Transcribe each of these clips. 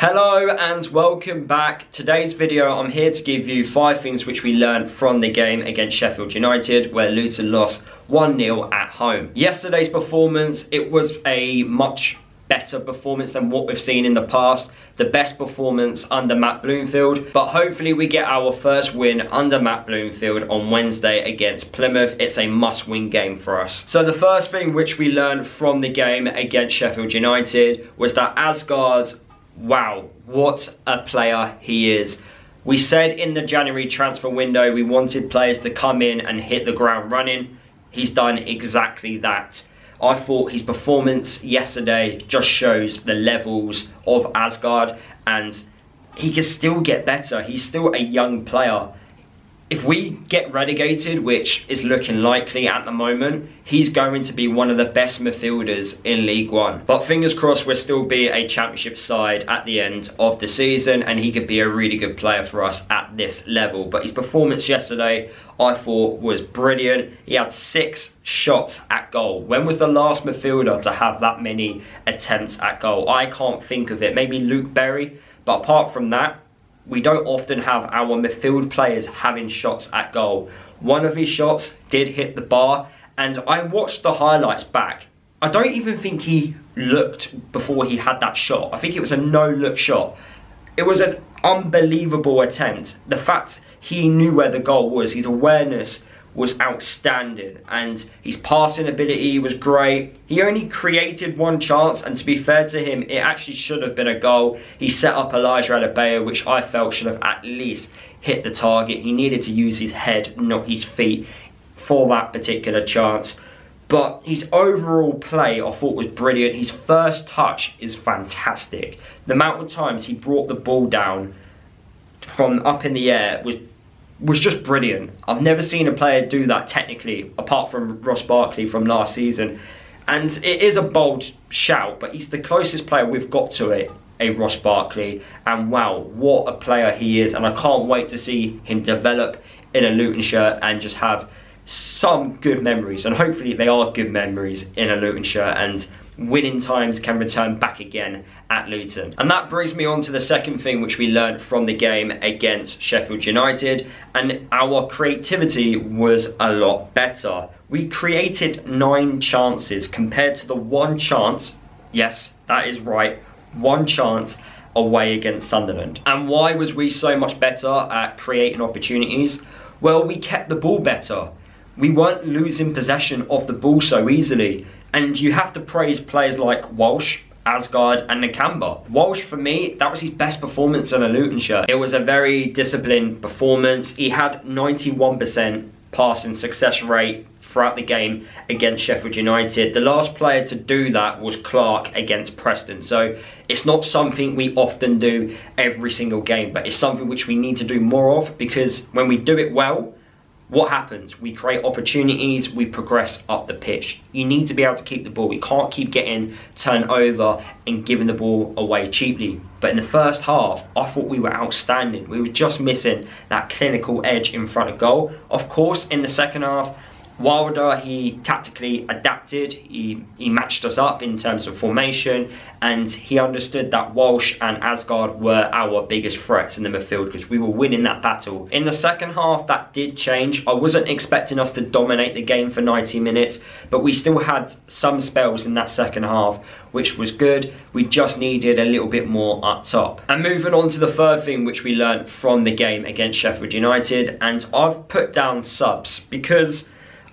Hello and welcome back. Today's video, I'm here to give you 5 things which we learned from the game against Sheffield United, where Luton lost 1-0 at home. Yesterday's performance, it was a much better performance than what we've seen in the past. The best performance under Matt Bloomfield, but hopefully we get our first win under Matt Bloomfield on Wednesday against Plymouth. It's a must-win game for us. So the first thing which we learned from the game against Sheffield United was that Asgard, wow, what a player he is. We said in the January transfer window we wanted players to come in and hit the ground running. He's done exactly that. I thought his performance yesterday just shows the levels of Asgard, and he can still get better. He's still a young player. If we get relegated, which is looking likely at the moment, he's going to be one of the best midfielders in League One. But fingers crossed we'll still be a championship side at the end of the season, and he could be a really good player for us at this level. But his performance yesterday, I thought, was brilliant. He had 6 shots at goal. When was the last midfielder to have that many attempts at goal? I can't think of it. Maybe Luke Berry, but apart from that, we don't often have our midfield players having shots at goal. One of his shots did hit the bar, and I watched the highlights back. I don't even think he looked before he had that shot. I think it was a no-look shot. It was an unbelievable attempt. The fact he knew where the goal was, his awareness was outstanding, and his passing ability was great. He only created 1 chance, and to be fair to him, it actually should have been a goal. He set up Elijah Adebayo, which I felt should have at least hit the target. He needed to use his head, not his feet, for that particular chance. But his overall play, I thought, was brilliant. His first touch is fantastic. The amount of times he brought the ball down from up in the air was just brilliant. I've never seen a player do that technically, apart from Ross Barkley from last season. And it is a bold shout, but he's the closest player we've got to it, a Ross Barkley. And wow, what a player he is. And I can't wait to see him develop in a Luton shirt and just have some good memories. And hopefully they are good memories in a Luton shirt, and winning times can return back again at Luton. And that brings me on to the second thing which we learned from the game against Sheffield United, and our creativity was a lot better. We created 9 chances compared to the 1 chance, yes, that is right, 1 chance away against Sunderland. And why was we so much better at creating opportunities? Well, we kept the ball better. We weren't losing possession of the ball so easily. And you have to praise players like Walsh, Asgard and Nakamba. Walsh, for me, that was his best performance in a Luton shirt. It was a very disciplined performance. He had 91% passing success rate throughout the game against Sheffield United. The last player to do that was Clark against Preston. So it's not something we often do every single game, but it's something which we need to do more of, because when we do it well, what happens? We create opportunities, we progress up the pitch. You need to be able to keep the ball. We can't keep getting turned over and giving the ball away cheaply. But in the first half, I thought we were outstanding. We were just missing that clinical edge in front of goal. Of course, in the second half, Wilder, he tactically adapted, he matched us up in terms of formation, and he understood that Walsh and Asgard were our biggest threats in the midfield, because we were winning that battle. In the second half, that did change. I wasn't expecting us to dominate the game for 90 minutes, but we still had some spells in that second half, which was good. We just needed a little bit more up top. And moving on to the third thing which we learned from the game against Sheffield United, and I've put down subs, because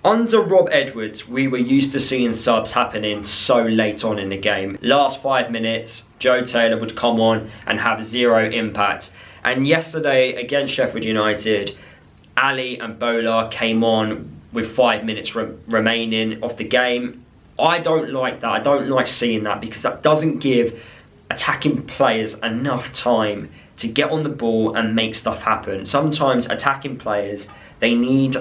under Rob Edwards, we were used to seeing subs happening so late on in the game. Last 5 minutes, Joe Taylor would come on and have 0 impact. And yesterday, against Sheffield United, Ali and Bola came on with 5 minutes remaining of the game. I don't like that. I don't like seeing that, because that doesn't give attacking players enough time to get on the ball and make stuff happen. Sometimes attacking players, they need,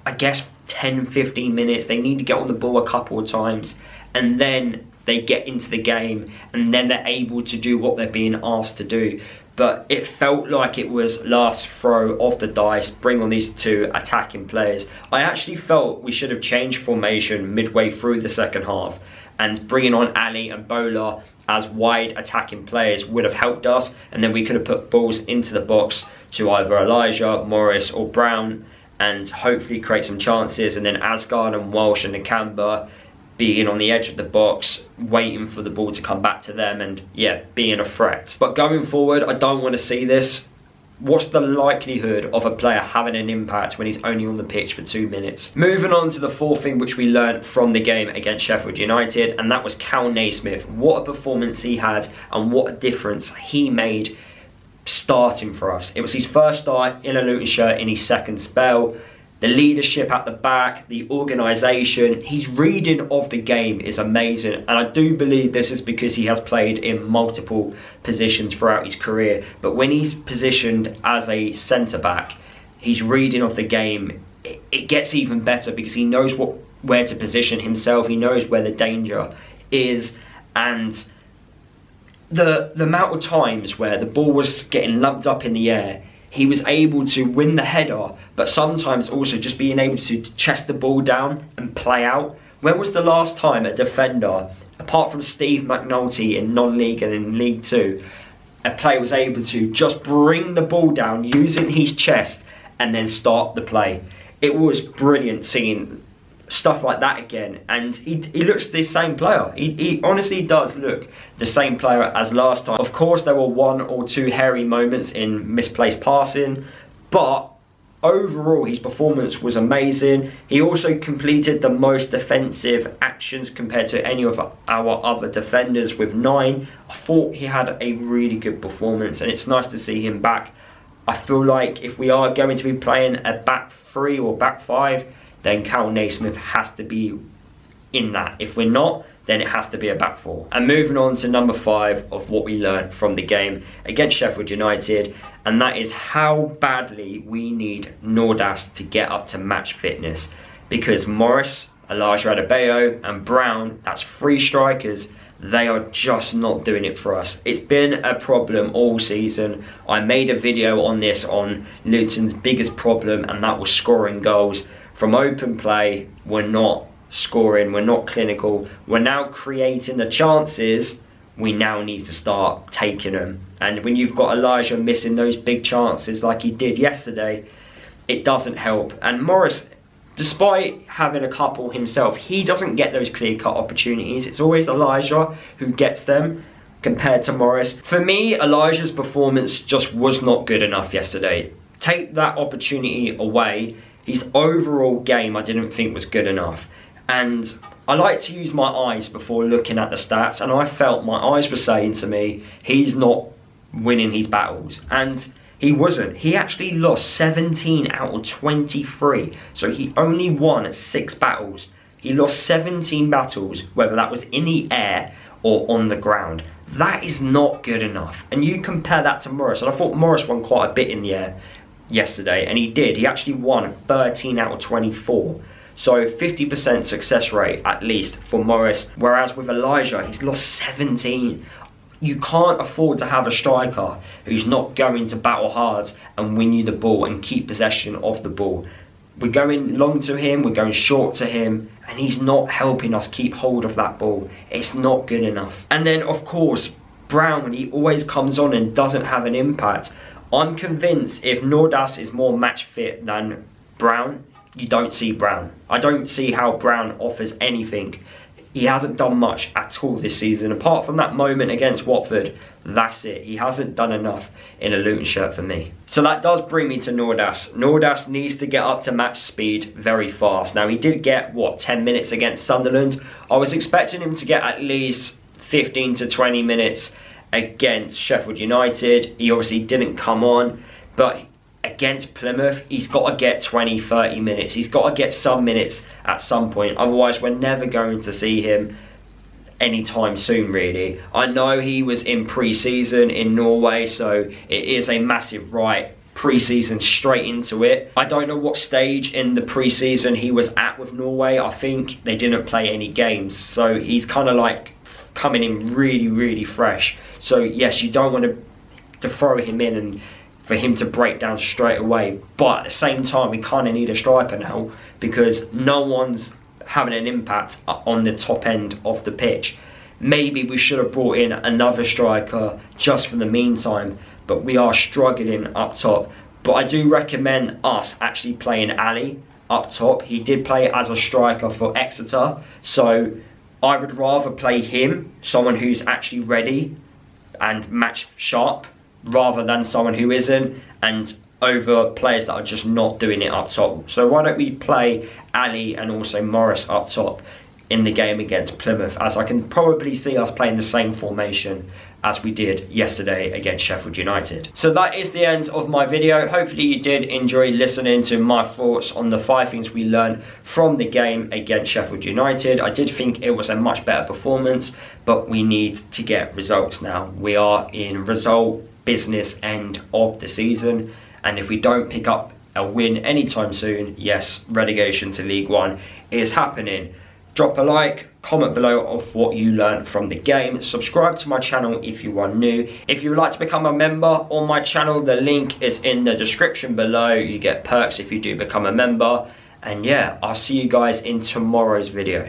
I guess, 10-15 minutes. They need to get on the ball a couple of times, and then they get into the game, and then they're able to do what they're being asked to do. But it felt like it was last throw of the dice, bring on these 2 attacking players. I actually felt we should have changed formation midway through the second half, and bringing on Ali and Bola as wide attacking players would have helped us, and then we could have put balls into the box to either Elijah, Morris or Brown, and hopefully create some chances, and then Asgard and Walsh and Nakamba being on the edge of the box, waiting for the ball to come back to them, and yeah, being a threat. But going forward, I don't want to see this. What's the likelihood of a player having an impact when he's only on the pitch for 2 minutes? Moving on to the fourth thing which we learned from the game against Sheffield United, and that was Cal Naismith. What a performance he had, and what a difference he made starting for us. It was his first start in a Luton shirt in his second spell. The leadership at the back, the organisation, his reading of the game is amazing, and I do believe this is because he has played in multiple positions throughout his career. But when he's positioned as a centre-back, his reading of the game, it gets even better because he knows where to position himself, he knows where the danger is, and the amount of times where the ball was getting lumped up in the air, he was able to win the header, but sometimes also just being able to chest the ball down and play out. When was the last time a defender, apart from Steve McNulty in non-league and in League 2, a player was able to just bring the ball down using his chest and then start the play? It was brilliant seeing stuff like that again, and he looks the same player. He honestly does look the same player as last time. Of course, there were 1 or 2 hairy moments in misplaced passing, but overall his performance was amazing. He also completed the most defensive actions compared to any of our other defenders with 9. I thought he had a really good performance, and it's nice to see him back. I feel like if we are going to be playing a back 3 or back 5, then Cal Naismith has to be in that. If we're not, then it has to be a back 4. And moving on to number 5 of what we learned from the game against Sheffield United, and that is how badly we need Nordas to get up to match fitness. Because Morris, Elijah Adebayo and Brown, that's 3 strikers, they are just not doing it for us. It's been a problem all season. I made a video on this, on Luton's biggest problem, and that was scoring goals. From open play, we're not scoring, we're not clinical. We're now creating the chances, we now need to start taking them. And when you've got Elijah missing those big chances like he did yesterday, it doesn't help. And Morris, despite having a couple himself, he doesn't get those clear-cut opportunities. It's always Elijah who gets them compared to Morris. For me, Elijah's performance just was not good enough yesterday. Take that opportunity away, his overall game I didn't think was good enough. And I like to use my eyes before looking at the stats, and I felt my eyes were saying to me, he's not winning his battles. And he wasn't. He actually lost 17 out of 23. So he only won 6 battles. He lost 17 battles, whether that was in the air or on the ground. That is not good enough. And you compare that to Morris, and I thought Morris won quite a bit in the air yesterday, and he did. He actually won 13 out of 24. So 50% success rate at least for Morris. Whereas with Elijah, he's lost 17. You can't afford to have a striker who's not going to battle hard and win you the ball and keep possession of the ball. We're going long to him, we're going short to him, and he's not helping us keep hold of that ball. It's not good enough. And then of course, Brown, when he always comes on and doesn't have an impact. I'm convinced if Nordas is more match fit than Brown, you don't see Brown. I don't see how Brown offers anything. He hasn't done much at all this season. Apart from that moment against Watford, that's it. He hasn't done enough in a Luton shirt for me. So that does bring me to Nordas. Nordas needs to get up to match speed very fast. Now he did get, 10 minutes against Sunderland. I was expecting him to get at least 15 to 20 minutes against Sheffield United. He obviously didn't come on, but against Plymouth, he's got to get 20-30 minutes. He's got to get some minutes at some point. Otherwise, we're never going to see him anytime soon, really. I know he was in pre-season in Norway, so it is a massive right. Pre-season straight into it. I don't know what stage in the pre-season he was at with Norway. I think they didn't play any games, so he's kind of like coming in really fresh. So yes, you don't want to throw him in and for him to break down straight away, but at the same time we kind of need a striker now because no one's having an impact on the top end of the pitch. Maybe we should have brought in another striker just for the meantime, but we are struggling up top. But I do recommend us actually playing Ali up top. He did play as a striker for Exeter, so I would rather play him, someone who's actually ready and match sharp, rather than someone who isn't, and over players that are just not doing it up top. So why don't we play Ali and also Morris up top in the game against Plymouth, as I can probably see us playing the same formation as we did yesterday against Sheffield United. So that is the end of my video. Hopefully you did enjoy listening to my thoughts on the 5 things we learned from the game against Sheffield United. I did think it was a much better performance, but we need to get results now. We are in result business end of the season, and if we don't pick up a win anytime soon, yes, relegation to League One is happening. Drop a like, comment below of what you learned from the game. Subscribe to my channel if you are new. If you would like to become a member on my channel, the link is in the description below. You get perks if you do become a member. And yeah, I'll see you guys in tomorrow's video.